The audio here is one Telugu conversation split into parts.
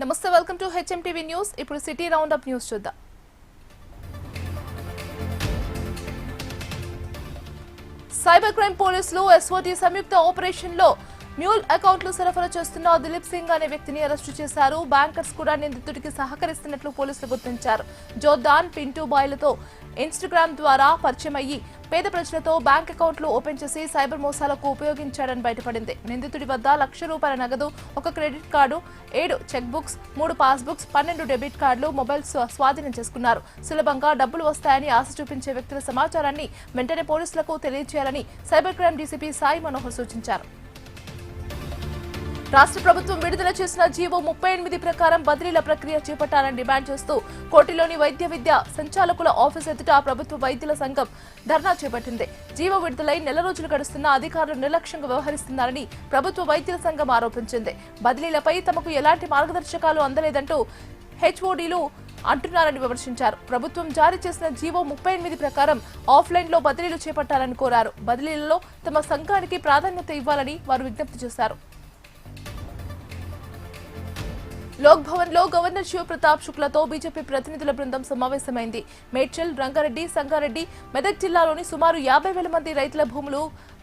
నమస్తే, వెల్కమ్ టు హెచ్ఎంటీవీ న్యూస్. ఇప్పుడు సిటీ రౌండ్ అప్ న్యూస్ చూద్దాం. సైబర్ క్రైమ్ పోలీసులు ఎస్ఓటీ సంయుక్త ఆపరేషన్ లో మ్యూల్ అకౌంట్లు సరఫరా చేస్తున్న దిలీప్ సింగ్ అనే వ్యక్తిని అరెస్టు చేశారు. బ్యాంకర్స్ కూడా నిందితుడికి సహకరిస్తున్నట్లు పోలీసులు గుర్తించారు. జోర్దాన్, పింటూ బాయ్లతో ఇన్స్టాగ్రామ్ ద్వారా పరిచయం అయ్యి పేద ప్రజలతో బ్యాంక్ అకౌంట్లు ఓపెన్ చేసి సైబర్ మోసాలకు ఉపయోగించాడని బయటపడింది. నిందితుడి వద్ద ₹1,00,000 నగదు, 1 credit card, 7 check books, 3 pass books, 12 debit కార్డులు, మొబైల్స్ స్వాధీనం చేసుకున్నారు. సులభంగా డబ్బులు వస్తాయని ఆశ చూపించే వ్యక్తుల సమాచారాన్ని వెంటనే పోలీసులకు తెలియజేయాలని cyber crime DCP Sai Manohar సూచించారు. రాష్ట్ర ప్రభుత్వం విడుదల చేసిన జీవో 38 ప్రకారం బదిలీల ప్రక్రియ చేపట్టాలని డిమాండ్ చేస్తూ కోటిలోని వైద్య విద్యా సంచాలకుల ఆఫీస్ ఎదుట ప్రభుత్వ వైద్యుల సంఘం ధర్నా చేపట్టింది. జీవో విడుదలై నెల రోజులు గడుస్తున్న అధికారులు నిర్లక్ష్యంగా వ్యవహరిస్తున్నారని ప్రభుత్వ వైద్యుల సంఘం ఆరోపించింది. బదిలీలపై తమకు ఎలాంటి మార్గదర్శకాలు అందలేదంటూ హెచ్ఓడీలు అంటున్నారని విమర్శించారు. ప్రభుత్వం జారీ చేసిన జీవో 38 ప్రకారం ఆఫ్లైన్ లో బదిలీలు చేపట్టాలని కోరారు. బదిలీలలో తమ సంఘానికి ప్రాధాన్యత ఇవ్వాలని వారు విజ్ఞప్తి చేశారు. లోక్ భవన్ లో గవర్నర్ శివప్రతాప్ శుక్లతో బీజేపీ ప్రతినిధుల బృందం సమావేశమైంది. మేడ్చల్, రంగారెడ్డి, సంగారెడ్డి, మెదక్ జిల్లాలోని సుమారు 50,000 మంది రైతుల భూములు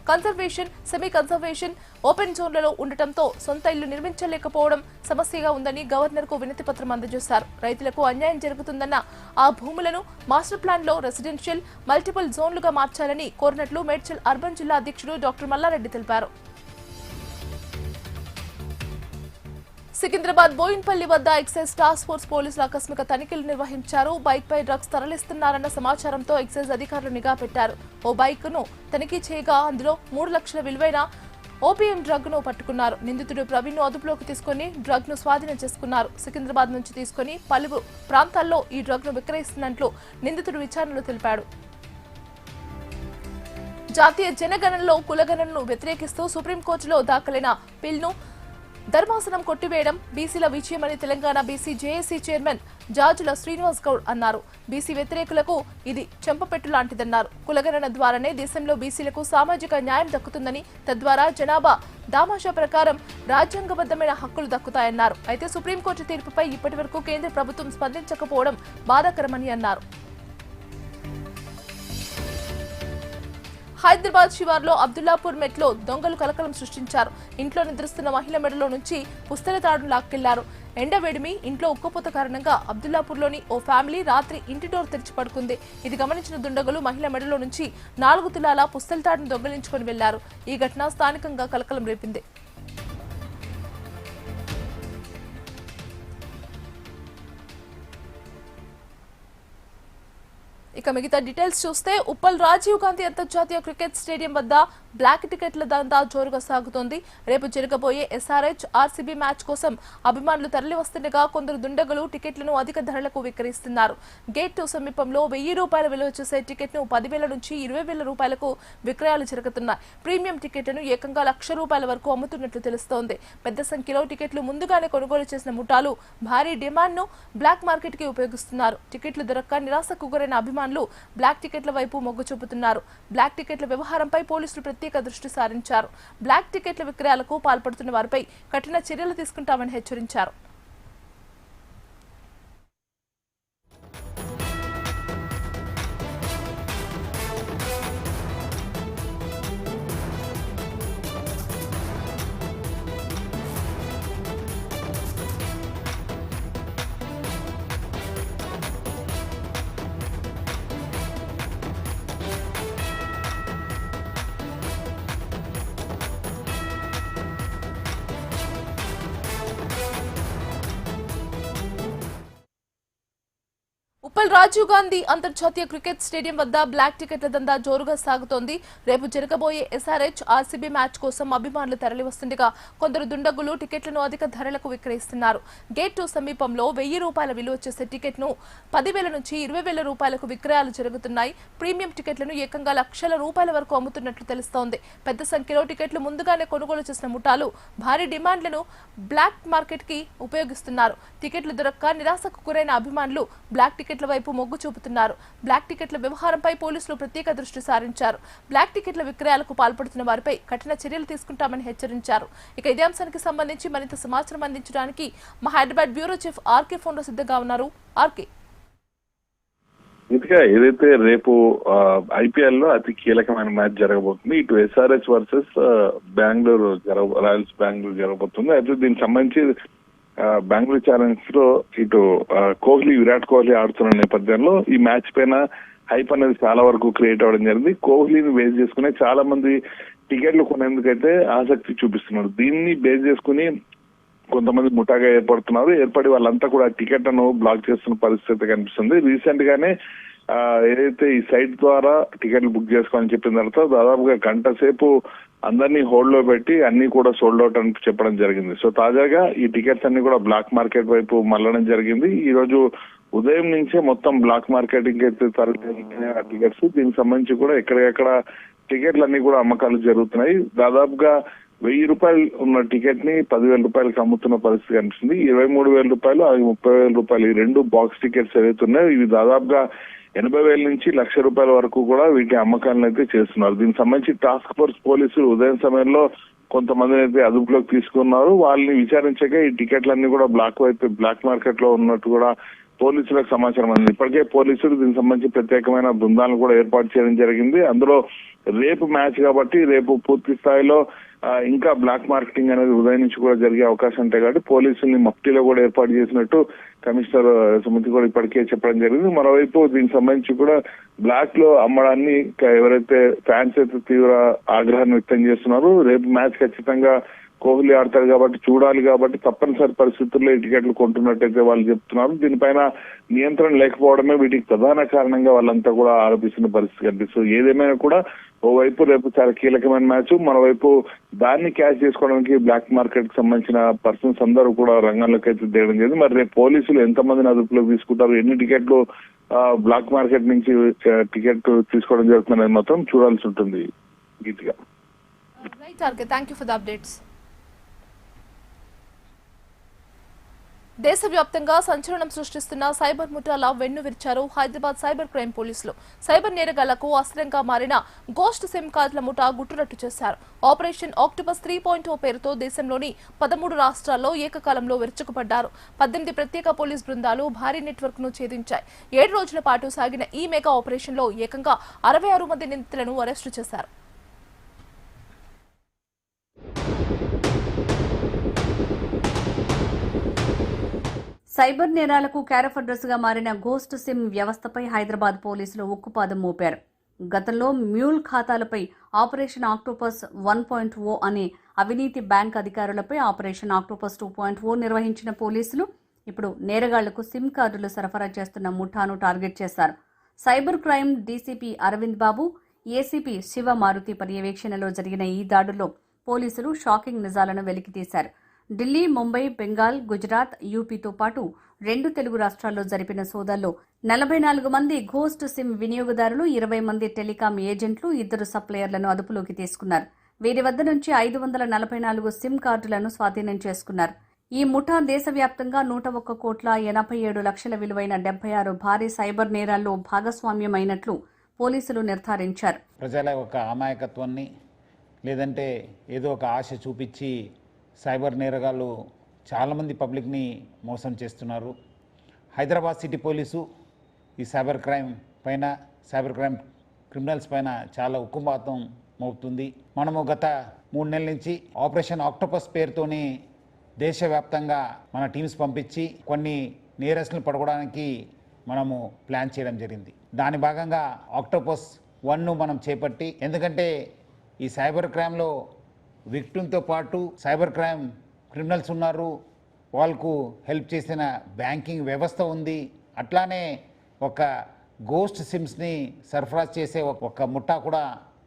కన్సర్వేషన్, సెమీ కన్సర్వేషన్, ఓపెన్ జోన్లలో ఉండటంతో సొంత ఇల్లు నిర్మించలేకపోవడం సమస్యగా ఉందని గవర్నర్ కు వినతి పత్రం అందజేశారు. రైతులకు అన్యాయం జరుగుతుందన్న ఆ భూములను మాస్టర్ ప్లాన్ లో రెసిడెన్షియల్, మల్టిపుల్ జోన్లుగా మార్చాలని కోరినట్లు మేడ్చల్ అర్బన్ జిల్లా అధ్యక్షుడు డాక్టర్ మల్లారెడ్డి తెలిపారు. సికింద్రాబాద్ బోయిన్పల్లి వద్ద ఎక్సైజ్ టాస్క్ ఫోర్స్ పోలీసులు ఆకస్మిక తనిఖీలు నిర్వహించారు. బైక్ పై డ్రగ్స్ తరలిస్తున్నారన్న సమాచారంతో ఎక్సైజ్ అధికారులు నిఘా పెట్టారు. ఓ బైక్ ను తనిఖీ చేయగా అందులో 3 లక్షల విలువైన ఓపీఎం డ్రగ్ ను పట్టుకున్నారు. నిందితుడు ప్రవీణ్ ను అదుపులోకి తీసుకుని డ్రగ్ ను స్వాధీనం చేసుకున్నారు. సికింద్రాబాద్ నుంచి తీసుకుని పలు ప్రాంతాల్లో ఈ డ్రగ్ ను విక్రయిస్తున్నట్లు నిందితుడు విచారణలో తెలిపాడు. జాతీయ జనగణనలో కులగణనను వ్యతిరేకిస్తూ సుప్రీంకోర్టులో దాఖలైన పిల్ను ధర్మాసనం కొట్టివేయడం బీసీల విజయమని Telangana BC JAC chairman Jajula Srinivas Goud అన్నారు. బీసీ వ్యతిరేకులకు ఇది చెంపపెట్టు లాంటిదన్నారు. కులగణన ద్వారానే దేశంలో బీసీలకు సామాజిక న్యాయం దక్కుతుందని, తద్వారా జనాభా దామాషా ప్రకారం రాజ్యాంగబద్ధమైన హక్కులు దక్కుతాయన్నారు. అయితే సుప్రీంకోర్టు తీర్పుపై ఇప్పటి వరకు కేంద్ర ప్రభుత్వం స్పందించకపోవడం బాధాకరమని అన్నారు. హైదరాబాద్ శివార్లో అబ్దుల్లాపూర్ మెట్లో దొంగలు కలకలం సృష్టించారు. ఇంట్లో నిద్రిస్తున్న మహిళ మెడలో నుంచి పుస్తల తాడును లాక్కెళ్లారు. ఎండవేడిమి, ఇంట్లో ఉక్కపోత కారణంగా అబ్దుల్లాపూర్లోని ఓ ఫ్యామిలీ రాత్రి ఇంటి డోర్ తెరిచి పడుకుంది. ఇది గమనించిన దుండగులు మహిళ మెడలో నుంచి 4 తులాల పుస్తల తాడును దొంగిలించుకుని వెళ్లారు. ఈ ఘటన స్థానికంగా కలకలం రేపింది. ఇక మిగతా డీటెయిల్స్ చూస్తే ఉప్పల్ రాజీవ్ గాంధీ అంతర్జాతీయ క్రికెట్ స్టేడియం వద్ద బ్లాక్ టికెట్ల దందా జోరుగా సాగుతోంది. రేపు జరగబోయే ఎస్ఆర్హెచ్ ఆర్సీబీ మ్యాచ్ కోసం అభిమానులు తరలి వస్తుండగా కొందరు దుండగులు టికెట్లను అధిక ధరలకు విక్రయిస్తున్నారు. గేట్ 2 సమీపంలో ₹1,000 విలువ చేసే టికెట్ను 10,000 నుంచి ₹20,000 విక్రయాలు జరుగుతున్నాయి. ప్రీమియం టికెట్లను ఏకంగా ₹1,00,000 వరకు అమ్ముతున్నట్లు తెలుస్తోంది. పెద్ద సంఖ్యలో టికెట్లు ముందుగానే కొనుగోలు చేసిన ముఠాలు భారీ డిమాండ్ను బ్లాక్ మార్కెట్ కి ఉపయోగిస్తున్నారు. టికెట్లు దొరక్క నిరాశకు గురైన అభిమానులు బ్లాక్ టికెట్ల వైపు మొగ్గు చూపుతున్నారు. బ్లాక్ టికెట్ల వ్యవహారంపై పోలీసులు ప్రత్యేక దృష్టి సారించారు. బ్లాక్ టికెట్ల విక్రయాలకు పాల్పడుతున్న వారిపై కఠిన చర్యలు తీసుకుంటామని హెచ్చరించారు. ఉప్పల్ రాజీవ్ గాంధీ అంతర్జాతీయ క్రికెట్ స్టేడియం వద్ద బ్లాక్ టికెట్ల దందా జోరుగా సాగుతోంది. రేపు జరగబోయే ఎస్ఆర్హెచ్ ఆర్సీబీ మ్యాచ్ కోసం అభిమానులు తరలి వస్తుండగా కొందరు దుండగులు టికెట్లను అధిక ధరలకు విక్రయిస్తున్నారు. గేట్ 2 సమీపంలో ₹1,000 విలువ చేసే టికెట్ను 10,000 నుంచి ₹20,000 విక్రయాలు జరుగుతున్నాయి. ప్రీమియం టికెట్లను ఏకంగా ₹1,00,000 వరకు అమ్ముతున్నట్లు తెలుస్తోంది. పెద్ద సంఖ్యలో టికెట్లు ముందుగానే కొనుగోలు చేసిన ముఠాలు భారీ డిమాండ్లను బ్లాక్ మార్కెట్ కి ఉపయోగిస్తున్నారు. టికెట్లు దొరక్క నిరాశకు గురైన అభిమానులు బ్లాక్ టికెట్ల టికెట్ల వైపు మొగ్గు చూపుతున్నారు. బ్లాక్ టికెట్ల వ్యవహారంపై పోలీసులు ప్రత్యేక దృష్టి సారించారు. బ్లాక్ టికెట్ల విక్రయాలకు పాల్పడుతున్న వారిపై కఠిన చర్యలు తీసుకుంటామని హెచ్చరించారు. ఇక ఇదే అంశానికి సంబంధించి మరింత సమాచారం అందించడానికి మా Hyderabad bureau chief RK phone లో సిద్ధంగా ఉన్నారు. ఆర్కే, ఇదిగా ఏదైతే రేపు ఐపీఎల్ లో అతి కీలకమైన మ్యాచ్ జరగబోతుంది. ఇటు ఎస్ఆర్హెచ్ వర్సెస్ రాయల్స్ బెంగళూరు జరగబోతుంది. అయితే దీనికి సంబంధించి బెంగళూరు ఛాలెంజ్ లో ఇటు విరాట్ కోహ్లీ ఆడుతున్న నేపథ్యంలో ఈ మ్యాచ్ పైన హైప్ అనేది చాలా వరకు క్రియేట్ అవ్వడం జరిగింది. కోహ్లీని బేస్ చేసుకుని చాలా మంది టికెట్లు కొనేందుకైతే ఆసక్తి చూపిస్తున్నారు. దీన్ని బేస్ చేసుకుని కొంతమంది ముఠాగా ఏర్పడి వాళ్ళంతా కూడా టికెట్లను బ్లాక్ చేస్తున్న పరిస్థితి కనిపిస్తుంది. రీసెంట్ గానే ఏదైతే ఈ సైట్ ద్వారా టికెట్లు బుక్ చేసుకోవాలని చెప్పిన తర్వాత దాదాపుగా గంట సేపు అందరినీ హోల్డ్ లో పెట్టి అన్ని కూడా సోల్డ్ అవుట్ అని చెప్పడం జరిగింది. సో తాజాగా ఈ టికెట్స్ అన్ని కూడా బ్లాక్ మార్కెట్ వైపు మళ్ళడం జరిగింది. ఈ రోజు ఉదయం నుంచే మొత్తం బ్లాక్ మార్కెటింగ్ అయితే తరలిన టికెట్స్. దీనికి సంబంధించి కూడా ఎక్కడెక్కడ టికెట్లు అన్ని కూడా అమ్మకాలు జరుగుతున్నాయి. దాదాపుగా 1000 రూపాయలు ఉన్న టికెట్ ని 10,000 రూపాయలకి అమ్ముతున్న పరిస్థితి కనిపిస్తుంది. 23,000 రూపాయలు, అది 30,000 రూపాయలు, ఈ 2 బాక్స్ టికెట్స్ ఏవైతున్నాయో ఇవి దాదాపుగా 80,000 నుంచి 1,00,000 రూపాయల వరకు కూడా వీటి అమ్మకాలను అయితే చేస్తున్నారు. దీనికి సంబంధించి టాస్క్ ఫోర్స్ పోలీసులు ఉదయం సమయంలో కొంతమందిని అయితే అదుపులోకి తీసుకున్నారు. వాళ్ళని విచారించగా ఈ టికెట్లన్నీ కూడా బ్లాక్ మార్కెట్ లో ఉన్నట్టు కూడా పోలీసులకు సమాచారం అందింది. ఇప్పటికే పోలీసులు దీనికి సంబంధించి ప్రత్యేకమైన బృందాలను కూడా ఏర్పాటు చేయడం జరిగింది. అందులో రేపు మ్యాచ్ కాబట్టి రేపు పూర్తి స్థాయిలో ఇంకా బ్లాక్ మార్కెటింగ్ అనేది ఉదయం నుంచి కూడా జరిగే అవకాశం ఉంటాయి కాబట్టి పోలీసుల్ని మఫ్టీలో కూడా ఏర్పాటు చేసినట్టు కమిషనర్ సుమతి కూడా ఇప్పటికే చెప్పడం జరిగింది. మరోవైపు దీనికి సంబంధించి కూడా బ్లాక్ లో అమ్మడాన్ని ఎవరైతే ఫ్యాన్స్ అయితే తీవ్ర ఆగ్రహాన్ని వ్యక్తం చేస్తున్నారు. రేపు మ్యాచ్ ఖచ్చితంగా కోహ్లీ ఆడతాడు కాబట్టి చూడాలి కాబట్టి తప్పనిసరి పరిస్థితుల్లో ఈ టికెట్లు కొంటున్నట్టయితే వాళ్ళు చెప్తున్నారు. దీనిపైన నియంత్రణ లేకపోవడమే వీటికి ప్రధాన కారణంగా వాళ్ళంతా కూడా ఆరోపిస్తున్న పరిస్థితి కనిపిస్తుంది. ఏదేమైనా కూడా ఓవైపు రేపు చాలా కీలకమైన మ్యాచ్, మరోవైపు దాన్ని క్యాష్ చేసుకోవడానికి బ్లాక్ మార్కెట్ కి సంబంధించిన పర్సన్స్ అందరూ కూడా రంగంలోకి అయితే దిగడం జరిగింది. మరి రేపు పోలీసులు ఎంతమందిని అదుపులోకి తీసుకుంటారు, ఎన్ని టికెట్లు బ్లాక్ మార్కెట్ నుంచి టికెట్ తీసుకోవడం జరుగుతుందనేది మాత్రం చూడాల్సి ఉంటుంది. గీతిగా దేశవ్యాప్తంగా సంచలనం సృష్టిస్తున్న సైబర్ ముఠాల వెన్ను విరిచారు హైదరాబాద్ సైబర్ క్రైమ్ పోలీసులు. సైబర్ నేరగాళ్లకు అస్త్రంగా మారిన గోస్ట్ సిమ్ కార్డుల ముఠా గుట్టురట్టు చేశారు. ఆపరేషన్ ఆక్టోపస్ 3.0 పేరుతో దేశంలోని 13 రాష్ట్రాల్లో ఏకకాలంలో విరుచుకుపడ్డారు. 18 ప్రత్యేక పోలీస్ బృందాలు భారీ నెట్వర్క్ ను ఛేదించాయి. 7 రోజుల పాటు సాగిన ఈ మెగా ఆపరేషన్ లో ఏకంగా 66 మంది నిందితులను అరెస్టు చేశారు. సైబర్ నేరాలకు క్యారఫ్ అడ్రస్ గా మారిన గోస్ట్ సిమ్ వ్యవస్థపై హైదరాబాద్ పోలీసులు ఉక్కుపాదం మోపారు. గతంలో మ్యూల్ ఖాతాలపై ఆపరేషన్ ఆక్టోపస్ 1.0 అనే అవినీతి బ్యాంక్ అధికారులపై ఆపరేషన్ ఆక్టోపస్ 2.0 నిర్వహించిన పోలీసులు ఇప్పుడు నేరగాళ్లకు సిమ్ కార్డులు సరఫరా చేస్తున్న ముఠాను టార్గెట్ చేశారు. సైబర్ క్రైమ్ డీసీపీ అరవింద్ బాబు, ఏసీపీ శివ మారుతి పర్యవేక్షణలో జరిగిన ఈ దాడుల్లో పోలీసులు షాకింగ్ నిజాలను వెలికితీశారు. ఢిల్లీ, ముంబై, బెంగాల్, గుజరాత్, యూపీతో పాటు 2 తెలుగు రాష్ట్రాల్లో జరిపిన సోదాల్లో 44 మంది ఘోస్ట్ సిమ్ వినియోగదారులు, 20 మంది టెలికాం ఏజెంట్లు, 2 సప్లయర్లను అదుపులోకి తీసుకున్నారు. వీరి వద్ద నుంచి 544 సిమ్ కార్డులను స్వాధీనం చేసుకున్నారు. ఈ ముఠా దేశవ్యాప్తంగా 101,87 లక్షల విలువైన 76 భారీ సైబర్ నేరాల్లో భాగస్వామ్యమైనట్లు పోలీసులు నిర్ధారించారు. ప్రజల యొక్క అమాయకత్వాన్ని లేదంటే ఏదో ఒక ఆశ చూపించి సైబర్ నేరగాళ్ళు చాలామంది పబ్లిక్ని మోసం చేస్తున్నారు. హైదరాబాద్ సిటీ పోలీసు ఈ సైబర్ క్రైమ్ క్రిమినల్స్ పైన చాలా ఉక్కుపాతం మోపుతుంది. మనము గత 3 నెలల నుంచి ఆపరేషన్ ఆక్టోపస్ పేరుతోని దేశవ్యాప్తంగా మన టీమ్స్ పంపించి కొన్ని నేరస్తులను పట్టుకోవడానికి మనము ప్లాన్ చేయడం జరిగింది. దాని భాగంగా ఆక్టోపస్ 1ను మనం చేపట్టి, ఎందుకంటే ఈ సైబర్ క్రైమ్లో విక్టిమ్తో పాటు సైబర్ క్రైమ్ క్రిమినల్స్ ఉన్నారు, వాళ్ళకు హెల్ప్ చేసిన బ్యాంకింగ్ వ్యవస్థ ఉంది. అట్లానే ఒక గోస్ట్ సిమ్స్ని సరఫరా చేసే ఒక ముఠా కూడా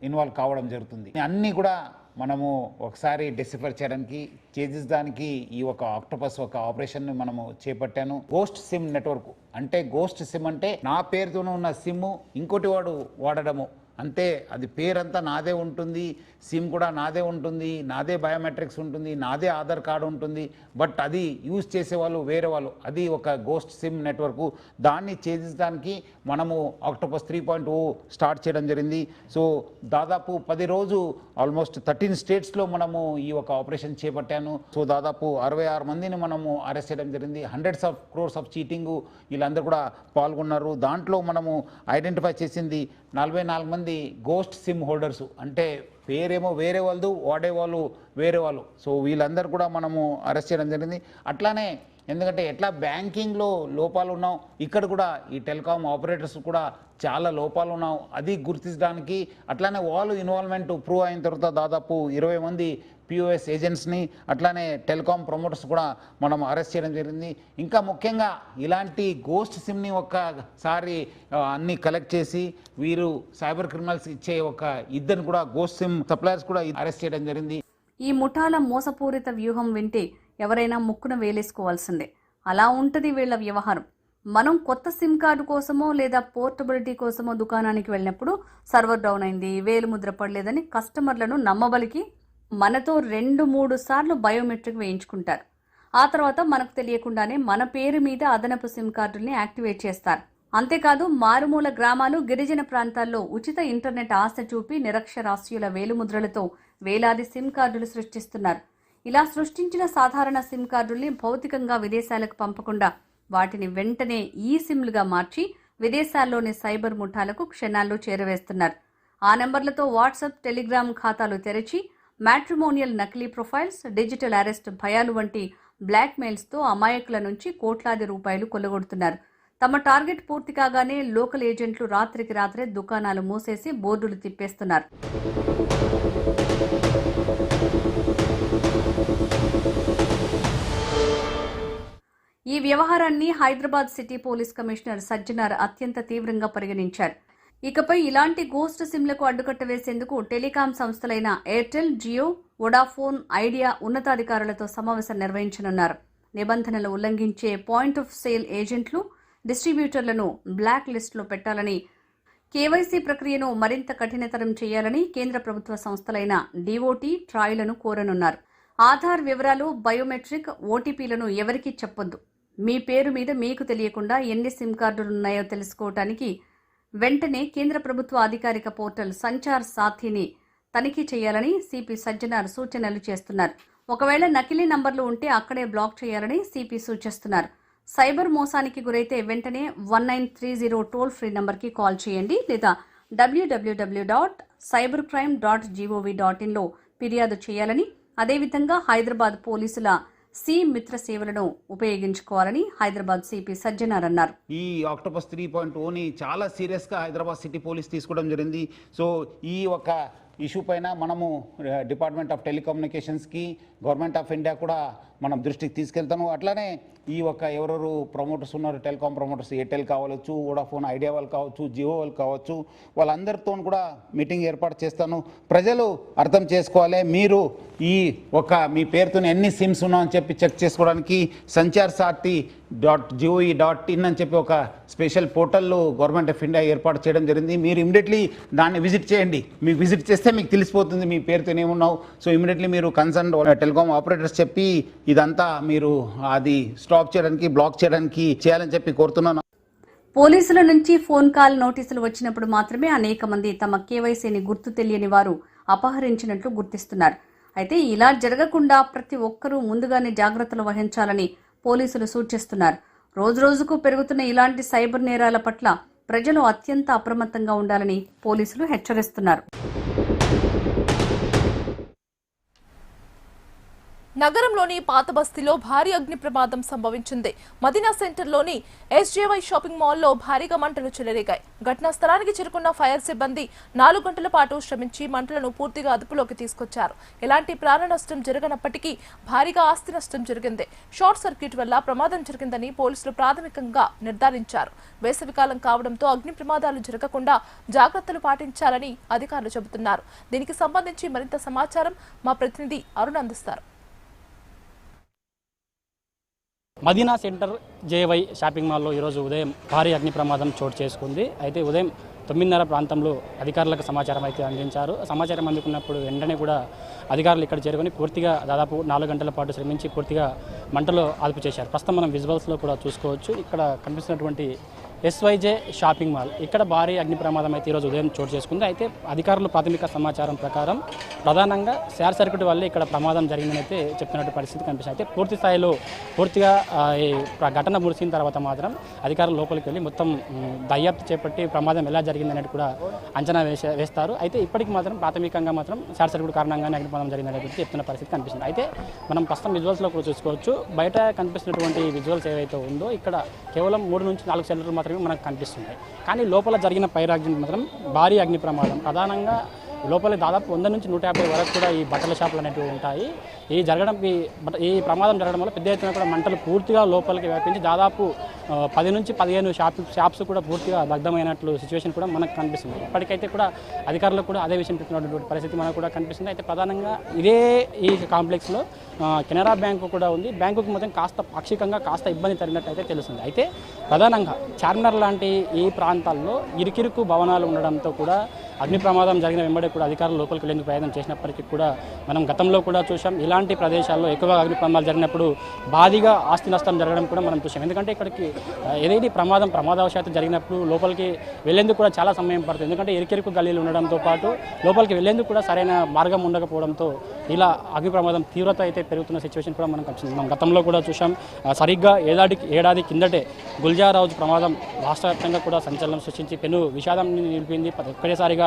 ఇన్వాల్వ్ కావడం జరుగుతుంది. అన్నీ కూడా మనము ఒకసారి డిసిఫర్ చేయడానికి ఛేదించడానికి ఈ ఒక ఆక్టోపస్ ఒక ఆపరేషన్ మనము చేపట్టాను. గోస్ట్ సిమ్ నెట్వర్క్ అంటే గోస్ట్ సిమ్ అంటే నా పేరుతోనే ఉన్న సిమ్ ఇంకోటి వాడు వాడడము, అంతే, అది పేరంతా నాదే ఉంటుంది, సిమ్ కూడా నాదే ఉంటుంది, నాదే బయోమెట్రిక్స్ ఉంటుంది, నాదే ఆధార్ కార్డు ఉంటుంది. బట్ అది యూజ్ చేసేవాళ్ళు వేరే వాళ్ళు. అది ఒక గోస్ట్ సిమ్ నెట్వర్క్. దాన్ని ఛేదించడానికి మనము ఆక్టోపస్ 3.0 స్టార్ట్ చేయడం జరిగింది. సో దాదాపు 10 రోజు ఆల్మోస్ట్ 13 స్టేట్స్లో మనము ఈ ఒక ఆపరేషన్ చేపట్టాను. సో దాదాపు 66 మందిని మనము అరెస్ట్ చేయడం జరిగింది. Hundreds of crores of cheating వీళ్ళందరూ కూడా పాల్గొన్నారు. దాంట్లో మనము ఐడెంటిఫై చేసింది 44 మంది గోస్ట్ సిమ్ హోల్డర్స్. అంటే పేరేమో వేరే వాళ్ళు, వాడేవాళ్ళు వేరే వాళ్ళు. సో వీళ్ళందరూ కూడా మనము అరెస్ట్ చేయడం జరిగింది. అట్లానే ఎందుకంటే ఎట్లా బ్యాంకింగ్లో లోపాలు ఉన్నాం, ఇక్కడ కూడా ఈ టెలికాం ఆపరేటర్స్ కూడా చాలా లోపాలు ఉన్నాం, అది గుర్తించడానికి అట్లానే వాళ్ళు ఇన్వాల్వ్మెంట్ ప్రూవ్ అయిన తర్వాత దాదాపు 20 మంది పిఓఎస్ ఏజెంట్స్ని అట్లానే టెలికాం ప్రమోటర్స్ కూడా మనం అరెస్ట్ చేయడం జరిగింది. ఇంకా ముఖ్యంగా ఇలాంటి గోస్ట్ సిమ్ని ఒక్కసారి అన్ని కలెక్ట్ చేసి వీరు సైబర్ క్రిమినల్స్ ఇచ్చే ఒక ఇద్దరు కూడా గోస్ట్ సిమ్ సప్లయర్స్ కూడా అరెస్ట్ చేయడం జరిగింది. ఈ ముఠాల మోసపూరిత వ్యూహం వింటే ఎవరైనా ముక్కున వేలేసుకోవాల్సిందే. అలా ఉంటుంది వీళ్ల వ్యవహారం. మనం కొత్త సిమ్ కార్డు కోసమో లేదా పోర్టబిలిటీ కోసమో దుకాణానికి వెళ్ళినప్పుడు సర్వర్ డౌన్ అయింది, వేలుముద్ర పడలేదని కస్టమర్లను నమ్మబలికి మనతో 2-3 సార్లు బయోమెట్రిక్ వేయించుకుంటారు. ఆ తర్వాత మనకు తెలియకుండానే మన పేరు మీద అదనపు సిమ్ కార్డుల్ని యాక్టివేట్ చేస్తారు. అంతేకాదు మారుమూల గ్రామాలు, గిరిజన ప్రాంతాల్లో ఉచిత ఇంటర్నెట్ ఆశ చూపి నిరక్షరాస్యుల వేలుముద్రలతో వేలాది సిమ్ కార్డులు సృష్టిస్తున్నారు. ఇలా సృష్టించిన సాధారణ సిమ్ కార్డుల్ని భౌతికంగా విదేశాలకు పంపకుండా వాటిని వెంటనే ఈ సిమ్లుగా మార్చి విదేశాల్లోని సైబర్ ముఠాలకు క్షణాల్లో చేరవేస్తున్నారు. ఆ నెంబర్లతో వాట్సాప్, టెలిగ్రామ్ ఖాతాలు తెరిచి మ్యాట్రిమోనియల్ నకిలీ ప్రొఫైల్స్, డిజిటల్ అరెస్ట్ భయాలు వంటి బ్లాక్ మెయిల్స్తో అమాయకుల నుంచి కోట్లాది రూపాయలు కొల్లగొడుతున్నారు. తమ టార్గెట్ పూర్తి కాగానే లోకల్ ఏజెంట్లు రాత్రికి రాత్రే దుకాణాలు మూసేసి బోర్డులు తిప్పేస్తున్నారు. ఈ వ్యవహారాన్ని Hyderabad city police commissioner Sajjanar అత్యంత తీవ్రంగా పరిగణించారు. ఇకపై ఇలాంటి గోస్ట్ సిమ్లకు అడ్డుకట్ట వేసేందుకు టెలికాం సంస్థలైన ఎయిర్టెల్, జియో, వొడాఫోన్, ఐడియా ఉన్నతాధికారులతో సమావేశం నిర్వహించనున్నారు. నిబంధనలు ఉల్లంఘించే పాయింట్ ఆఫ్ సేల్ ఏజెంట్లు, డిస్ట్రిబ్యూటర్లను బ్లాక్ లిస్టులో పెట్టాలని, కేవైసీ ప్రక్రియను మరింత కఠినతరం చేయాలని కేంద్ర ప్రభుత్వ సంస్థలైన డిఓటి, ట్రాయ్లను కోరనున్నారు. ఆధార్ వివరాలు, బయోమెట్రిక్, ఓటీపీలను ఎవరికీ చెప్పొద్దు. మీ పేరు మీద మీకు తెలియకుండా ఎన్ని సిమ్ కార్డులున్నాయో తెలుసుకోవటానికి వెంటనే కేంద్ర ప్రభుత్వ అధికారిక పోర్టల్ సంచార్ సాథీని తనిఖీ చేయాలని సిపి సజ్జనార్ సూచనలు చేస్తున్నారు. ఒకవేళ నకిలీ నంబర్లు ఉంటే అక్కడే బ్లాక్ చేయాలని సిపి సూచిస్తున్నారు. సైబర్ మోసానికి గురైతే వెంటనే 1930 టోల్ ఫ్రీ నంబర్కి కాల్ చేయండి లేదా www.cybercrime.gov.in లో ఫిర్యాదు చేయాలని, అదేవిధంగా హైదరాబాద్ పోలీసుల సి మిత్ర సేవలను ఉపయోగించుకోవాలని హైదరాబాద్ సిపి సజ్జనార్ అన్నారు. ఈ ఆక్టోపస్ 3.0ని చాలా సీరియస్గా హైదరాబాద్ సిటీ పోలీస్ తీసుకోవడం జరిగింది. సో ఈ ఒక ఇష్యూ పైన మనము డిపార్ట్మెంట్ ఆఫ్ టెలికమ్యూనికేషన్స్కి, గవర్నమెంట్ ఆఫ్ ఇండియా కూడా మనం దృష్టికి తీసుకెళ్తాము. అట్లానే ఈ ఒక ఎవరెవరు ప్రమోటర్స్ ఉన్నారు, టెలికాం ప్రమోటర్స్, ఎయిర్టెల్ కావచ్చు, వోడాఫోన్, ఐడియా వాళ్ళు కావచ్చు, జియో వాళ్ళు కావచ్చు, వాళ్ళందరితో కూడా మీటింగ్ ఏర్పాటు చేస్తాను. ప్రజలు అర్థం చేసుకోవాలి. మీరు ఈ ఒక మీ పేరుతో ఎన్ని సిమ్స్ ఉన్నాయని చెప్పి చెక్ చేసుకోవడానికి sancharsati.gov.in అని చెప్పి ఒక special portal government of India ఏర్పాటు చేయడం జరిగింది. మీరు ఇమీడియట్లీ దాన్ని విజిట్ చేయండి. మీకు విజిట్ చేస్తే మీకు తెలిసిపోతుంది మీ పేరుతో ఏమున్నావు. సో ఇమీడియట్లీ మీరు కన్సర్న్ టెలికాం ఆపరేటర్స్ చెప్పి ఇదంతా మీరు అది స్టాప్ చేయడానికి, బ్లాక్ చేయడానికి చేయాలని చెప్పి కోరుతున్నాను. పోలీసుల నుంచి ఫోన్ కాల్ నోటీసులు వచ్చినప్పుడు మాత్రమే అనేక మంది తమ కేవైసీని గుర్తు తెలియని వారు అపహరించినట్లు గుర్తిస్తున్నారు. అయితే ఇలా జరగకుండా ప్రతి ఒక్కరూ ముందుగానే జాగ్రత్తలు వహించాలని పోలీసులు సూచిస్తున్నారు. రోజురోజుకు పెరుగుతున్న ఇలాంటి సైబర్ నేరాల పట్ల ప్రజలు అత్యంత అప్రమత్తంగా ఉండాలని పోలీసులు హెచ్చరిస్తున్నారు. నగరంలోని పాత బస్తీలో భారీ అగ్ని ప్రమాదం సంభవించింది. మదీనా సెంటర్లోని ఎస్జేవై షాపింగ్ మాల్లో భారీగా మంటలు చెలరేగాయి. ఘటనా స్థలానికి చేరుకున్న ఫైర్ సిబ్బంది 4 గంటల పాటు శ్రమించి మంటలను పూర్తిగా అదుపులోకి తీసుకొచ్చారు. ఎలాంటి ప్రాణ నష్టం జరగనప్పటికీ భారీగా ఆస్తి నష్టం జరిగింది. షార్ట్ సర్క్యూట్ వల్ల ప్రమాదం జరిగిందని పోలీసులు ప్రాథమికంగా నిర్ధారించారు. వేసవికాలం కావడంతో అగ్ని ప్రమాదాలు జరగకుండా జాగ్రత్తలు పాటించాలని అధికారులు చెబుతున్నారు. దీనికి సంబంధించి మరింత సమాచారం మా ప్రతినిధి అరుణ్ అందిస్తారు. మదీనా సెంటర్ జేవై షాపింగ్ మాల్లో ఈరోజు ఉదయం భారీ అగ్ని ప్రమాదం చోటు చేసుకుంది. అయితే ఉదయం 9:30 ప్రాంతంలో అధికారులకు సమాచారం అయితే అందించారు. సమాచారం అందుకున్నప్పుడు వెంటనే కూడా అధికారులు ఇక్కడ చేరుకొని పూర్తిగా దాదాపు 4 గంటల పాటు శ్రమించి పూర్తిగా మంటలు అదుపు చేశారు. ప్రస్తుతం మనం విజువల్స్లో కూడా చూసుకోవచ్చు. ఇక్కడ కనిపిస్తున్నటువంటి SYJ షాపింగ్ మాల్ ఇక్కడ భారీ అగ్ని ప్రమాదం అయితే ఈరోజు ఉదయం చోటు చేసుకుంది. అయితే అధికారులు ప్రాథమిక సమాచారం ప్రకారం ప్రధానంగా షార్ట్ సర్క్యూట్ వల్లే ఇక్కడ ప్రమాదం జరిగిందని అయితే చెప్తున్నట్టు పరిస్థితి కనిపిస్తుంది. అయితే పూర్తి స్థాయిలో పూర్తిగా ఈ ఘటన ముగిసిన తర్వాత మాత్రం అధికారులు లోపలికి వెళ్ళి మొత్తం దర్యాప్తు చేపట్టి ప్రమాదం ఎలా జరిగిందనేది కూడా అంచనా వేస్తారు. అయితే ఇప్పటికి మాత్రం ప్రాథమికంగా మాత్రం షార్ట్ సర్క్యూట్ కారణంగానే అగ్ని ప్రమాదం జరిగిందనే గురించి చెప్తున్న పరిస్థితి కనిపిస్తుంది. అయితే మనం ప్రస్తుతం విజువల్స్లో కూడా చూసుకోవచ్చు. బయట కనిపిస్తున్నటువంటి విజువల్స్ ఏవైతే ఉందో ఇక్కడ కేవలం 3 నుంచి 4 సెంటర్లు మాత్రమే మనకు కనిపిస్తున్నాయి. కానీ లోపల జరిగిన ఫైర్ యాక్సిడెంట్ మాత్రం భారీ అగ్ని ప్రమాదం. ప్రధానంగా లోపల దాదాపు 100 నుంచి 150 వరకు కూడా ఈ బట్టల షాపులు అనేవి ఉంటాయి. ఈ ప్రమాదం జరగడం వల్ల పెద్ద ఎత్తున కూడా మంటలు పూర్తిగా లోపలికి వ్యాపించి దాదాపు 10 నుంచి 15 షాప్స్ కూడా పూర్తిగా దగ్ధమైనట్లు సిచ్యువేషన్ కూడా మనకు కనిపిస్తుంది. ఇప్పటికైతే కూడా అధికారులకు కూడా అదే విషయం చెప్తున్నటువంటి పరిస్థితి మనకు కూడా కనిపిస్తుంది. అయితే ప్రధానంగా ఈ కాంప్లెక్స్లో కెనరా బ్యాంకు కూడా ఉంది. బ్యాంకుకు మొత్తం పాక్షికంగా కాస్త ఇబ్బంది జరిగినట్టు అయితే తెలుస్తుంది. అయితే ప్రధానంగా చార్మినార్ లాంటి ఈ ప్రాంతాల్లో ఇరుకిరుకు భవనాలు ఉండడంతో కూడా అగ్ని ప్రమాదం జరిగిన వెంబడే కూడా అధికారులు లోపలికి వెళ్ళేందుకు ప్రయత్నం చేసినప్పటికీ కూడా మనం గతంలో కూడా చూసాం. ఇలాంటి ప్రదేశాల్లో ఎక్కువగా అగ్ని ప్రమాదాలు జరిగినప్పుడు భారీగా ఆస్తి నష్టం జరగడం కూడా మనం చూసాం. ఎందుకంటే ఇక్కడికి ఏదైతే ప్రమాదవశాత్తు జరిగినప్పుడు లోపలికి వెళ్లేందుకు కూడా చాలా సమయం పడుతుంది. ఎందుకంటే ఇరుకిరుకు గల్లీలు ఉండడంతో పాటు లోపలికి వెళ్లేందుకు కూడా సరైన మార్గం ఉండకపోవడంతో ఇలా అగ్ని ప్రమాదం తీవ్రత అయితే పెరుగుతున్న సిచ్యువేషన్ కూడా మనం కనిపిస్తుంది. మనం గతంలో కూడా చూసాం. సరిగ్గా ఏడాది కిందటే గుల్జార్ హౌస్ ప్రమాదం రాష్ట్ర వ్యాప్తంగా కూడా సంచలనం సృష్టించి పెను విషాదం నిలిపింది. ఒక్కసారిగా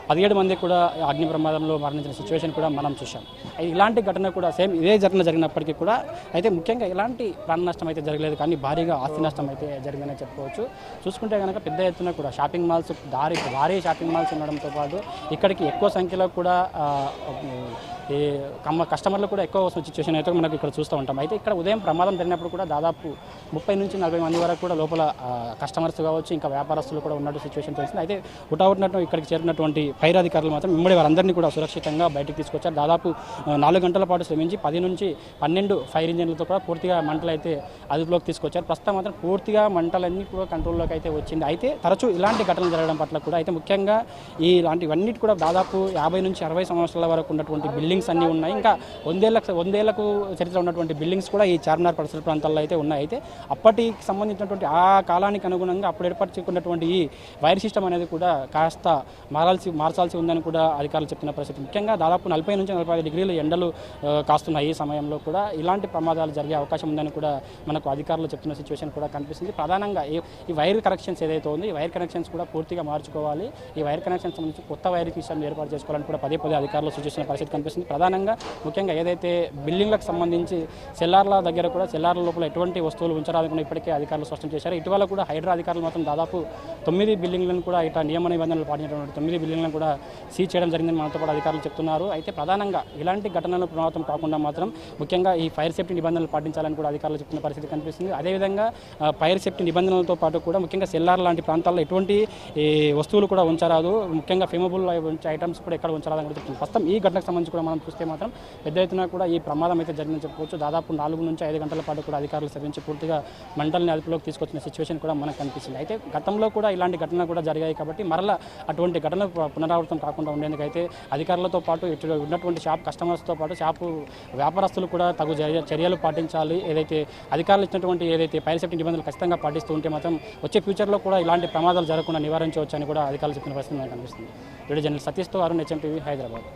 17 మంది కూడా అగ్ని ప్రమాదంలో మరణించిన సిచ్యువేషన్ కూడా మనం చూసాం. ఇలాంటి ఘటన కూడా సేమ్ ఇదే ఘటన జరిగినప్పటికీ కూడా అయితే ముఖ్యంగా ఎలాంటి ప్రాణ నష్టం అయితే జరగలేదు, కానీ భారీగా ఆస్తి నష్టం అయితే జరిగిందని చెప్పుకోవచ్చు. చూసుకుంటే కనుక పెద్ద ఎత్తున కూడా షాపింగ్ మాల్స్ భారీ షాపింగ్ మాల్స్ ఉండడంతో పాటు ఇక్కడికి ఎక్కువ సంఖ్యలో కూడా ఈ కస్టమర్లు కూడా ఎక్కువ వస్తున్న సిచ్యువేషన్ అయితే మనకు ఇక్కడ చూస్తూ ఉంటాం. అయితే ఇక్కడ ఉదయం ప్రమాదం జరిగినప్పుడు కూడా దాదాపు 30 నుంచి 40 మంది వరకు కూడా లోపల కస్టమర్స్ కావచ్చు, ఇంకా వ్యాపారస్తులు కూడా ఉన్నట్టు సిచ్యువేషన్ తెలిసింది. అయితే హుటాహుటినట్టు ఇక్కడికి చేరినటువంటి ఫైర్ అధికారులు మాత్రం ఇమ్మడి వారందరినీ కూడా సురక్షితంగా బయటకు తీసుకొచ్చారు. దాదాపు 4 గంటల పాటు శ్రమించి 10 నుంచి 12 ఫైర్ ఇంజన్లతో కూడా పూర్తిగా మంటలు అయితే అదుపులోకి తీసుకొచ్చారు. ప్రస్తుతం మాత్రం పూర్తిగా మంటలన్నీ కూడా కంట్రోల్లోకి అయితే వచ్చింది. అయితే తరచూ ఇలాంటి ఘటనలు జరగడం పట్ల కూడా అయితే ముఖ్యంగా ఇలాంటివన్నిటి కూడా దాదాపు 50 నుంచి 60 సంవత్సరాల వరకు ఉన్నటువంటి బిల్డింగ్స్ అన్నీ ఉన్నాయి. ఇంకా 100 ఏళ్లకు చరిత్ర ఉన్నటువంటి బిల్డింగ్స్ కూడా ఈ చార్మినార్ పరిసర ప్రాంతాల్లో అయితే ఉన్నాయి. అయితే అప్పటికి సంబంధించినటువంటి ఆ కాలానికి అనుగుణంగా అప్పుడు ఏర్పాటు చేసుకున్నటువంటి ఈ వైర్ సిస్టమ్ అనేది కూడా కాస్త మార్చాల్సి ఉందని కూడా అధికారులు చెప్తున్న పరిస్థితి. ముఖ్యంగా దాదాపు 40 నుంచి 45 డిగ్రీల ఎండలు కాస్తున్న ఈ సమయంలో కూడా ఇలాంటి ప్రమాదాలు జరిగే అవకాశం ఉందని కూడా మనకు అధికారులు చెప్తున్న సిచ్యువేషన్ కూడా కనిపిస్తుంది. ప్రధానంగా ఈ వైర్ కనెక్షన్స్ ఏదైతే ఉందో ఈ వైర్ కనెక్షన్స్ కూడా పూర్తిగా మార్చుకోవాలి. ఈ వైర్ కనెక్షన్స్ సంబంధించి కొత్త వైర్ సిస్టమ్ ఏర్పాటు చేసుకోవాలని కూడా పదే అధికారులు సూచిస్తున్న పరిస్థితి కనిపిస్తుంది. ప్రధానంగా ముఖ్యంగా ఏదైతే బిల్డింగ్లకు సంబంధించి సెల్లార్ల దగ్గర కూడా సెల్లార్ల లోపల ఎటువంటి వస్తువులు ఉంచరాదని ఇప్పటికే అధికారులు స్పష్టం చేశారు. ఇటీవల కూడా హైడ్రా అధికారులు మాత్రం దాదాపు 9 బిల్డింగ్లను కూడా ఇట్లా నియమ నిబంధనలు పాటించినటువంటి 9 బిల్డింగ్లను కూడా సీజ్ చేయడం జరిగిందని మనతో పాటు అధికారులు చెప్తున్నారు. అయితే ప్రధానంగా ఇలాంటి ఘటనలు పునరావృతం కాకుండా మాత్రం ముఖ్యంగా ఈ ఫైర్ సేఫ్టీ నిబంధనలు పాటించాలని కూడా అధికారులు చెప్తున్న పరిస్థితి కనిపిస్తుంది. అదేవిధంగా ఫైర్ సేఫ్టీ నిబంధనలతో పాటు కూడా ముఖ్యంగా సెల్లార్ లాంటి ప్రాంతాల్లో ఎటువంటి వస్తువులు కూడా ఉంచరాదు, ముఖ్యంగా ఫేమబుల్ ఐటమ్స్ కూడా ఎక్కడ ఉంచరాదని కూడా చెప్తుంది. ప్రస్తుతం ఈ ఘటనకు సంబంధించి కూడా మనం చూస్తే మాత్రం పెద్ద ఎత్తున కూడా ఈ ప్రమాదం అయితే జరిగిందని చెప్పుకోవచ్చు. దాదాపు 4 నుంచి 5 గంటల పాటు కూడా అధికారులు శ్రమించి పూర్తిగా మంటల్ని అదుపులోకి తీసుకొచ్చిన సిచ్యువేషన్ కూడా మనకు కనిపిస్తుంది. అయితే గతంలో కూడా ఇలాంటి ఘటనలు కూడా జరిగాయి కాబట్టి మరలా అటువంటి ఘటనలు పునరావృతం కాకుండా ఉండేందుకైతే అధికారులతో పాటు ఇటు ఉన్నటువంటి షాప్ కస్టమర్స్తో పాటు షాపు వ్యాపారస్తులు కూడా తగు చర్యలు పాటించాలి. ఏదైతే అధికారులు ఇచ్చినటువంటి ఏదైతే ఫైర్ సేఫ్టీ నిబంధనలు ఖచ్చితంగా పాటిస్తూ ఉంటే మాత్రం వచ్చే ఫ్యూచర్లో కూడా ఇలాంటి ప్రమాదాలు జరగకుండా నివారించవచ్చు అని కూడా అధికారులు చెప్పిన పరిస్థితి మనకు కనిపిస్తుంది. వీడియో జర్నలిస్ట్ సతీష్తో అరుణ్, HMTV, హైదరాబాద్.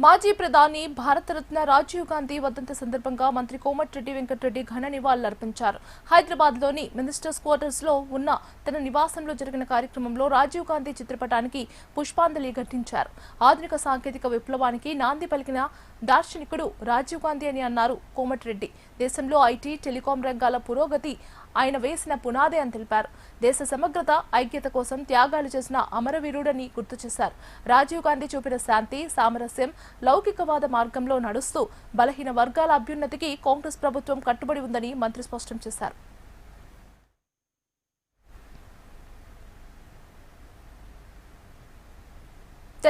మాజీ ప్రధాని భారతరత్న రాజీవ్ గాంధీ వర్ధంతి సందర్భంగా మంత్రి కోమటిరెడ్డి వెంకటరెడ్డి ఘన నివాళులర్పించారు. హైదరాబాద్లోని మినిస్టర్స్ క్వార్టర్స్ లో ఉన్న తన నివాసంలో జరిగిన కార్యక్రమంలో రాజీవ్ గాంధీ చిత్రపటానికి పుష్పాంజలి ఘటించారు. ఆధునిక సాంకేతిక విప్లవానికి నాంది పలికిన దార్శనికుడు రాజీవ్ గాంధీ అని అన్నారు కోమటిరెడ్డి. దేశంలో ఐటీ, టెలికాం రంగాల పురోగతి ఆయన వేసిన పునాదే అని తెలిపారు. దేశ సమగ్రత, ఐక్యత కోసం త్యాగాలు చేసిన అమరవీరుడని గుర్తు చేశారు. రాజీవ్ గాంధీ చూపిన శాంతి, సామరస్యం, లౌకికవాద మార్గంలో నడుస్తూ బలహీన వర్గాల అభ్యున్నతికి కాంగ్రెస్ ప్రభుత్వం కట్టుబడి ఉందని మంత్రి స్పష్టం చేశారు.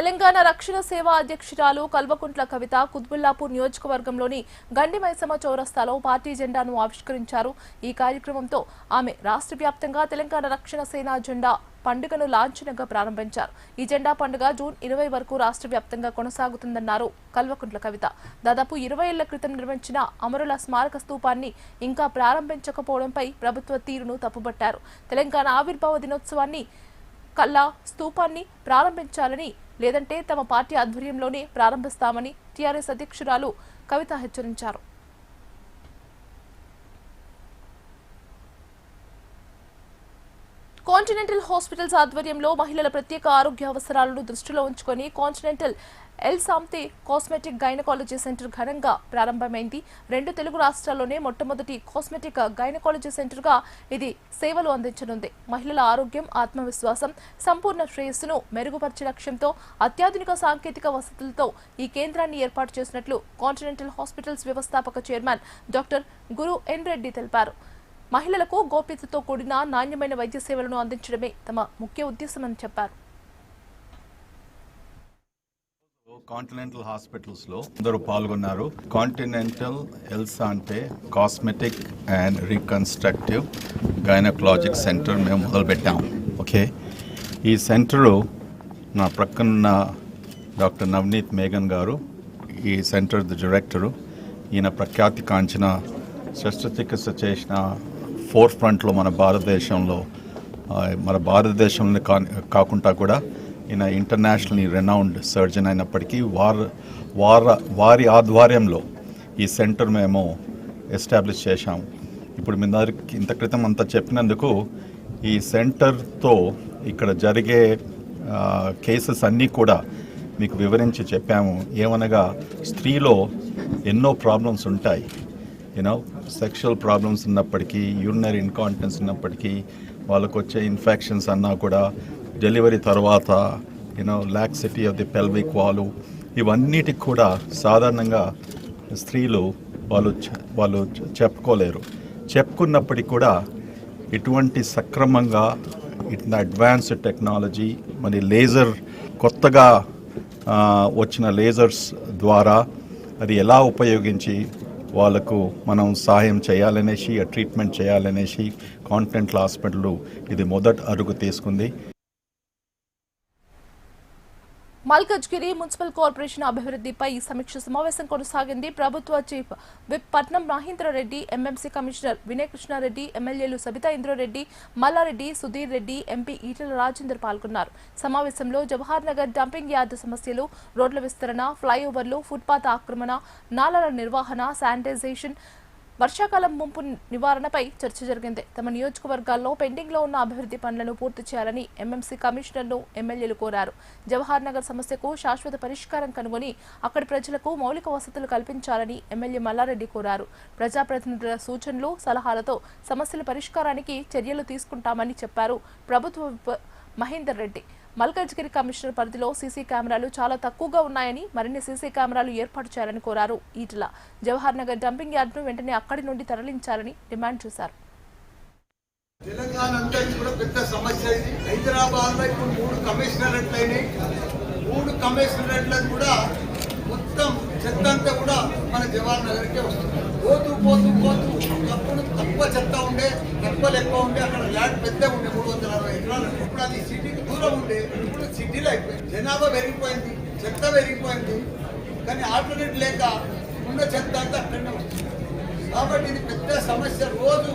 తెలంగాణ రక్షణ సేవ అధ్యక్షురాలు కల్వకుంట్ల కవిత కుత్బుల్లాపూర్ నియోజకవర్గంలోని గండి మైసమ్మ చౌరస్తాలో పార్టీ జెండాను ఆవిష్కరించారు. ఈ కార్యక్రమంతో ఆమె రాష్ట్ర వ్యాప్తంగా తెలంగాణ రక్షణ సేన జెండా పండుగను లాంఛనంగా ప్రారంభించారు. ఈ జెండా పండుగ జూన్ 20 వరకు రాష్ట్ర వ్యాప్తంగా కొనసాగుతుందన్నారు కల్వకుంట్ల కవిత. దాదాపు 20 ఏళ్ల క్రితం నిర్మించిన అమరుల స్మారక స్తూపాన్ని ఇంకా ప్రారంభించకపోవడంపై ప్రభుత్వ తీరును తప్పుబట్టారు. తెలంగాణ ఆవిర్భావ దినోత్సవాన్ని కల్లా స్తూపాన్ని ప్రారంభించాలని, లేదంటే తమ పార్టీ ఆధ్వర్యంలోనే ప్రారంభిస్తామని టీఆర్ఎస్ అధ్యక్షురాలు కవిత హెచ్చరించారు. కాంటినెంటల్ హాస్పిటల్స్ ఆధ్వర్యంలో మహిళల ప్రత్యేక ఆరోగ్య అవసరాలను దృష్టిలో ఉంచుకొని Continental El Sante cosmetic gynaecology centre ఘనంగా ప్రారంభమైంది. 2 తెలుగు రాష్ట్రాల్లోనే మొట్టమొదటి కాస్మెటిక్ గైనకాలజీ సెంటర్గా ఇది సేవలు అందించనుంది. మహిళల ఆరోగ్యం, ఆత్మవిశ్వాసం, సంపూర్ణ శ్రేయస్సును మెరుగుపరిచే లక్ష్యంతో అత్యాధునిక సాంకేతిక వసతులతో ఈ కేంద్రాన్ని ఏర్పాటు చేసినట్లు కాంటినెంటల్ హాస్పిటల్స్ వ్యవస్థాపక చైర్మన్ డాక్టర్ గురు ఎన్ రెడ్డి తెలిపారు. మహిళలకు గోప్యతతో కూడిన నాణ్యమైన వైద్య సేవలను అందించడమే తమ ముఖ్య ఉద్దేశమని చెప్పారు. కాంటినెంటల్ హాస్పిటల్స్ లో అందరూ పాల్గొన్నారు. Continental El Sante cosmetic and reconstructive gynaecologic centre మేము మొదలుపెట్టాం. ఓకే, ఈ సెంటరు నా ప్రక్కన డాక్టర్ నవనీత్ మేఘన్ గారు, ఈ సెంటర్ డైరెక్టరు. ఈయన ప్రఖ్యాతి కాంచిన శస్త్రచికిత్స చేసిన ఫోర్ ఫ్రంట్లో మన భారతదేశంలో కాకుండా కూడా ఈయన ఇంటర్నేషనల్లీ రెనౌండ్ సర్జన్ అయినప్పటికీ వారి ఆధ్వర్యంలో ఈ సెంటర్ మేము ఎస్టాబ్లిష్ చేశాము. ఇప్పుడు మీ దగ్గరికి ఇంత క్రితం అంతా చెప్పినందుకు ఈ సెంటర్తో ఇక్కడ జరిగే కేసెస్ అన్నీ కూడా మీకు వివరించి చెప్పాము. ఏమనగా స్త్రీలో ఎన్నో ప్రాబ్లమ్స్ ఉంటాయి. సెక్షువల్ ప్రాబ్లమ్స్ ఉన్నప్పటికీ, యూరినరీ ఇన్కాంటినెన్స్ ఉన్నప్పటికీ, వాళ్ళకు వచ్చే ఇన్ఫెక్షన్స్ అన్నా కూడా, డెలివరీ తర్వాత laxity of the pelvic wall, ఇవన్నిటికి కూడా సాధారణంగా స్త్రీలు వాళ్ళు చెప్పుకోలేరు. చెప్పుకున్నప్పటికీ కూడా ఇటువంటి సక్రమంగా ఇట్లా అడ్వాన్స్డ్ టెక్నాలజీ, మరి లేజర్, కొత్తగా వచ్చిన లేజర్స్ ద్వారా అది ఎలా ఉపయోగించి వాళ్ళకు మనం సహాయం చేయాలనేసి, ట్రీట్మెంట్ చేయాలనేసి కాంటినెంటల్ హాస్పిటల్ ఇది మొదటి అడుగు తీసుకుంది. మల్కజ్గిరి మున్సిపల్ కార్పొరేషన్ అభివృద్ధిపై సమీక్ష సమావేశం కొనసాగింది. ప్రభుత్వ చీఫ్ విప్ పట్నం మహేంద్రరెడ్డి, ఎంఎంసీ కమిషనర్ వినయ్ కృష్ణారెడ్డి, ఎమ్మెల్యేలు సబితా ఇంద్రారెడ్డి, మల్లారెడ్డి, సుధీర్ రెడ్డి, ఎంపీ ఈటెల రాజేందర్ పాల్గొన్నారు. సమావేశంలో జవహర్ నగర్ డంపింగ్ యార్డు సమస్యలు, రోడ్ల విస్తరణ, ఫ్లైఓవర్లు, ఫుట్పాత్ ఆక్రమణ, నాలాల నిర్వహణ, శానిటైజేషన్, వర్షాకాలం ముంపు నివారణపై చర్చ జరిగింది. తమ నియోజకవర్గాల్లో పెండింగ్లో ఉన్న అభివృద్ధి పనులను పూర్తి చేయాలని ఎంఎంసీ కమిషనర్ను ఎమ్మెల్యేలు కోరారు. జవహర్ నగర్ సమస్యకు శాశ్వత పరిష్కారం కనుగొని అక్కడి ప్రజలకు మౌలిక వసతులు కల్పించాలని ఎమ్మెల్యే మల్లారెడ్డి కోరారు. ప్రజాప్రతినిధుల సూచనలు, సలహాలతో సమస్యల పరిష్కారానికి చర్యలు తీసుకుంటామని చెప్పారు ప్రభుత్వ మహేందర్ రెడ్డి. మల్కజ్గిరి కమిషనర్ పరిధిలో సీసీ కెమెరాలు చాలా తక్కువగా ఉన్నాయని, మరిన్ని సీసీ కెమెరాలు ఏర్పాటు చేయాలని కోరారు ఈటల. జవహర్ నగర్ డంపింగ్ యార్డును వెంటనే అక్కడి నుండి తరలించాలని డిమాండ్ చేశారు. తెలంగాణ అంతా కూడా పెద్ద సమస్య ఇది. హైదరాబాద్ లో ఇప్పుడు 3 కమిషనరేట్లు అయినాయి. 3 కమిషనరేట్లకు కూడా మొత్తం చెత్త అంతా కూడా మన జవహర్ నగర్కే వస్తుంది. పోతూ ఒకప్పుడు తక్కువ చెత్త ఉండే, తక్కువలు ఎక్కువ ఉండే, అక్కడ ల్యాండ్ పెద్దగా ఉండే 360 ఎకరాలు. ఇప్పుడు అది సిటీకి దూరం ఉండే, ఇప్పుడు సిటీలో అయిపోయింది. జనాభా పెరిగిపోయింది, చెత్త పెరిగిపోయింది. కానీ ఆల్టర్నేట్ లేక ఉన్న చెత్త అంతా అక్కడనే వస్తుంది. కాబట్టి ఇది పెద్ద సమస్య. రోజు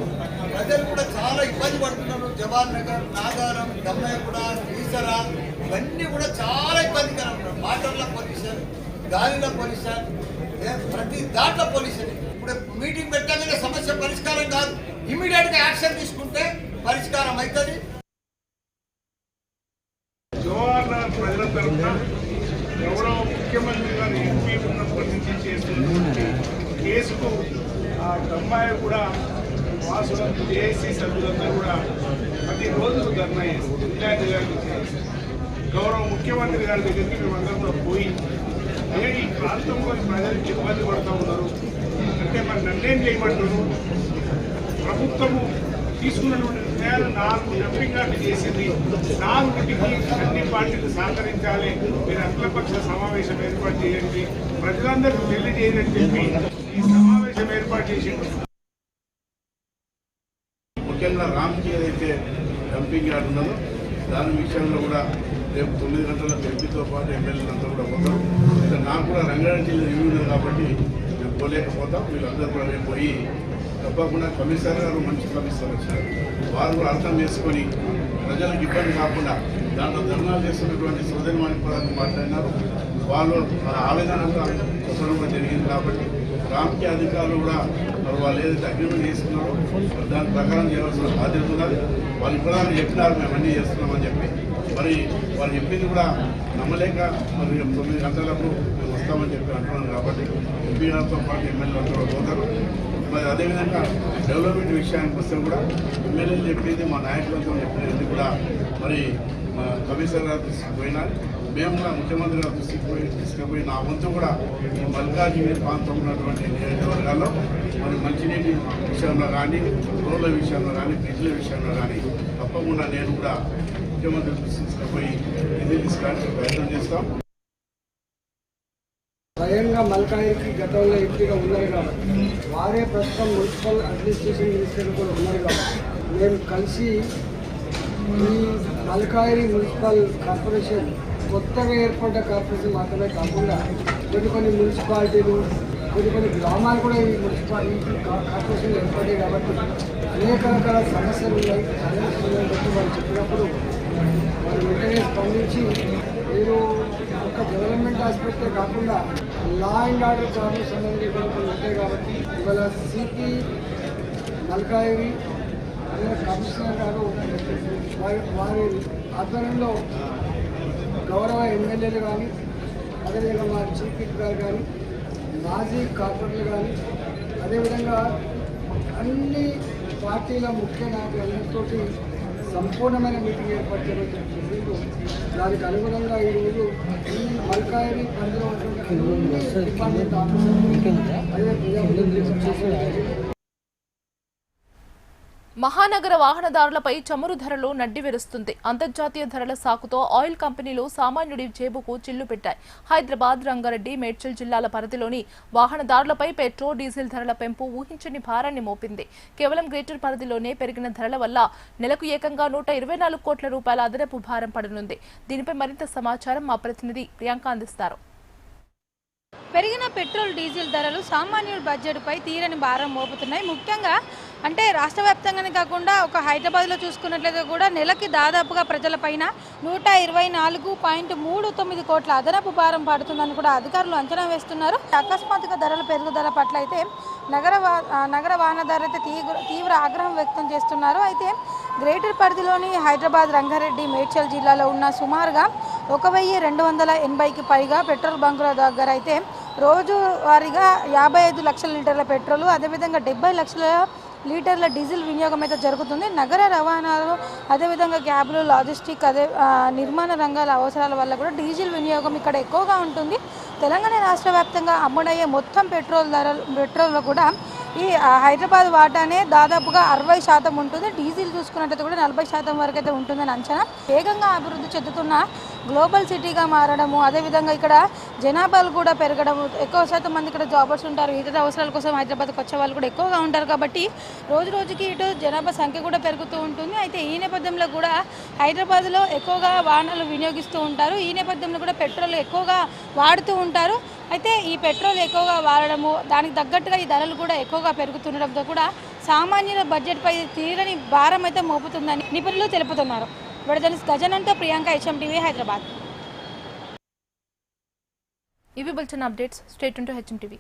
ప్రజలు కూడా చాలా ఇబ్బంది పడుతున్నారు. జవహర్ నగర్, నాగారం, దమ్మయ్యగూడ, ఈసరా, ఇవన్నీ కూడా చాలా ఇబ్బందికరం. వాటర్ల పొల్యూషన్, గాలిలో పొల్యూషన్, ప్రతి దాంట్లో పొల్యూషన్. ఇప్పుడు మీటింగ్ పెట్టగానే సమస్య పరిష్కారం కాదు. ఇమీడియట్ గా యాక్షన్ తీసుకుంటే పరిష్కారం అవుతుంది. జవహర్ నగర్ ప్రజల తరఫున గౌరవ ముఖ్యమంత్రి గారు ఎంపీ ఉన్నప్పటి నుంచి చేస్తున్న కేసుకు ఆ దమ్మాయి కూడా వాసులను జేఏసీ సభ్యులందరూ కూడా ప్రతిరోజు ధర్నా చేస్తారు. గౌరవ ముఖ్యమంత్రి గారి దగ్గరికి మేమందరం కూడా పోయి, ఈ ప్రాంతంలో ప్రజలకు ఇబ్బంది పడుతూ ఉన్నారు అంటే మరి నన్నేం చేయమంటారు, ప్రభుత్వము తీసుకున్నటువంటి నిర్ణయాలు 4 డంపింగ్ యార్డులు చేసింది. 4టికి అన్ని పార్టీలు సహకరించాలి. మీరు అఖిలపక్ష సమావేశం ఏర్పాటు చేయండి, ప్రజలందరికీ తెలియజేయాలని చెప్పి ఈ సమావేశం ఏర్పాటు చేసింది. ముఖ్యంగా రామ్కి ఏదైతే డంపింగ్ యార్డ్ ఉన్నదో దాని విషయంలో కూడా రేపు 9 గంటల ఎంపీతో పాటు ఎమ్మెల్యేలంతా కూడా పోతాం. ఇంకా నాకు కూడా రంగారెడ్డి జిల్లా రివ్యూ ఉన్నది కాబట్టి మేము పోలేకపోతాం. వీళ్ళందరూ కూడా రేపు పోయి తప్పకుండా కమిషనర్ గారు మంచి కమిషనర్ వచ్చారు, వారు కూడా అర్థం చేసుకొని ప్రజలకు ఇబ్బంది కాకుండా దాంట్లో ధర్నాలు చేస్తున్నటువంటి సోదరి మాణిక్యాలను మాట్లాడినారు. వాళ్ళు ఆవేదన చెప్పడం కూడా జరిగింది కాబట్టి రామ్కి అధికారులు కూడా మరి వాళ్ళు ఏదైతే అగ్రిమెంట్ చేసుకున్నారో దాని ప్రకారం చేయాల్సిన బాధ్యత ఉన్నది. వాళ్ళు కూడా చెప్పినారు మేము అన్నీ చేస్తున్నామని చెప్పి. మరి వాళ్ళు చెప్పింది కూడా నమ్మలేక మరి 9 గంటలకు మేము వస్తామని చెప్పి అంటున్నాను కాబట్టి ఎంపీ గారితో పాటు ఎమ్మెల్యేలతో కూడా పోతారు. మరి అదేవిధంగా డెవలప్మెంట్ విషయానికి వస్తే కూడా ఎమ్మెల్యేలు చెప్పింది మా నాయకులతో చెప్పినది కూడా మరి మా కమిషనర్ గారు తీసుకుపోయినా మేము కూడా ముఖ్యమంత్రి గారు తీసుకుపోయి నా వంతు కూడా ఈ మల్కాజ్గిరి ప్రాంతం ఉన్నటువంటి నియోజకవర్గాల్లో మరి మంచినీటి విషయంలో కానీ రోడ్ల విషయంలో కానీ బ్రిడ్జ్ల విషయంలో కానీ తప్పకుండా నేను కూడా ముఖ్యమంత్రి తీసుకుపోయి నిధులు తీసుకోవడానికి ప్రయత్నం చేస్తాం. స్వయంగా మల్కాజ్గిరికి గతంలో ఎంపీగా ఉన్నారు కాబట్టి వారే ప్రస్తుతం మున్సిపల్ అడ్మినిస్ట్రేషన్ మినిస్టర్ కూడా ఉన్నారు కాబట్టి మేము కలిసి ఈ మల్కాజ్గిరి మున్సిపల్ కార్పొరేషన్ కొత్తగా ఏర్పడ్డ కార్పొరేషన్ మాత్రమే కాకుండా కొన్ని మున్సిపాలిటీలు కొన్ని గ్రామాలు కూడా ఈ కార్పొరేషన్ ఏర్పడ్డాయి కాబట్టి అనేక రకాల సమస్యలు ఉన్నాయి. సమస్యలు బట్టి వాళ్ళు చెప్పినప్పుడు వారు వెంటనే స్పందించి మీరు ఒక డెవలప్మెంట్ ఆస్పెక్టే కాకుండా లా అండ్ ఆర్డర్ ప్రాబ్లమ్స్ అనేది కొన్ని ఉంటాయి కాబట్టి ఇవాళ సిపి మల్కాజ్గిరి అదే కమిషనర్ గారు వారి ఆధ్వర్యంలో గౌరవ ఎమ్మెల్యేలు కానీ అదేవిధంగా మా చీఫ్ విప్ గారు కానీ మాజీ కార్పొరేటర్లు కానీ అదేవిధంగా అన్ని పార్టీల ముఖ్య నాయకులందరితో సంపూర్ణమైన మీటింగ్ ఏర్పాటు చేయడం జరిగింది. దానికి అనుగుణంగా ఈరోజు ఈ మల్కాజ్గిరి పరిధిలో ఉన్నటువంటి డిపార్ట్మెంట్ ఆఫీసర్లు అదే ప్రజాప్రతినిధులు చేసిన మహానగర వాహనదారులపై చమురు ధరలు నడ్డి విరుస్తుంది. అంతర్జాతీయ ధరల సాకుతో ఆయిల్ కంపెనీలు సామాన్యుడి జేబుకు చిల్లు పెట్టాయి. హైదరాబాద్, రంగారెడ్డి, మేడ్చల్ జిల్లాల పరిధిలోని వాహనదారులపై పెట్రోల్, డీజిల్ ధరల పెంపు ఊహించని భారాన్ని మోపింది. కేవలం గ్రేటర్ పరిధిలోనే పెరిగిన ధరల వల్ల నెలకు ఏకంగా 124 కోట్ల రూపాయల అదనపు భారం పడనుంది. దీనిపై మరింత సమాచారం మా ప్రతినిధి ప్రియాంక అందిస్తారు. పెరిగిన పెట్రోల్, డీజిల్ ధరలు సామాన్యుడి బడ్జెట్పై తీరని భారం మోపుతున్నాయి. ముఖ్యంగా అంటే రాష్ట్ర వ్యాప్తంగానే కాకుండా ఒక హైదరాబాద్లో చూసుకున్నట్లయితే కూడా నెలకి దాదాపుగా ప్రజలపైన 124.39 కోట్ల అదనపు భారం పడుతుందని కూడా అధికారులు అంచనా వేస్తున్నారు. అకస్మాత్తుగా ధరల పెరుగుదల పట్ల అయితే నగర వాహనదారులు అయితే తీవ్ర ఆగ్రహం వ్యక్తం చేస్తున్నారు. అయితే గ్రేటర్ పరిధిలోని హైదరాబాద్, రంగారెడ్డి, మేడ్చల్ జిల్లాలో ఉన్న సుమారుగా 1280కి పైగా పెట్రోల్ బంకుల దగ్గర అయితే రోజువారీగా 55 లక్షల లీటర్ల పెట్రోల్, అదేవిధంగా 70 లక్షల లీటర్ల డీజిల్ వినియోగం అయితే జరుగుతుంది. నగర రవాణాలు, అదేవిధంగా క్యాబ్లు, లాజిస్టిక్, నిర్మాణ రంగాల అవసరాల వల్ల కూడా డీజిల్ వినియోగం ఇక్కడ ఎక్కువగా ఉంటుంది. తెలంగాణ రాష్ట్ర వ్యాప్తంగా అమ్ముడయ్యే మొత్తం పెట్రోల్లో కూడా ఈ హైదరాబాద్ వాటానే దాదాపుగా 60% ఉంటుంది. డీజిల్ చూసుకున్నట్టయితే కూడా 40% వరకు అయితే ఉంటుందని అంచనా. వేగంగా అభివృద్ధి చెందుతున్న గ్లోబల్ సిటీగా మారడము, అదేవిధంగా ఇక్కడ జనాభాలు కూడా పెరగడము, ఎక్కువ శాతం మంది ఇక్కడ జాబర్స్ ఉంటారు, ఇతర అవసరాల కోసం హైదరాబాద్కి వచ్చే వాళ్ళు కూడా ఎక్కువగా ఉంటారు. కాబట్టి రోజు రోజుకి ఇటు జనాభా సంఖ్య కూడా పెరుగుతూ ఉంటుంది. అయితే ఈ నేపథ్యంలో కూడా హైదరాబాద్లో ఎక్కువగా వాహనాలు వినియోగిస్తూ ఉంటారు. ఈ నేపథ్యంలో కూడా పెట్రోల్ ఎక్కువగా వాడుతూ ఉంటారు. అయితే ఈ పెట్రోల్ ఎక్కువగా వాడడము, దానికి తగ్గట్టుగా ఈ ధరలు కూడా ఎక్కువగా పెరుగుతుండడంతో కూడా సామాన్యుల బడ్జెట్పై తీరని భారం అయితే మోపుతుందని నిపుణులు తెలుపుతున్నారు. జర్నలిస్ట్ గజనంతో ప్రియాంక, HMTV, హైదరాబాద్. ఇవి bulletin updates. Stay tune to HMTV.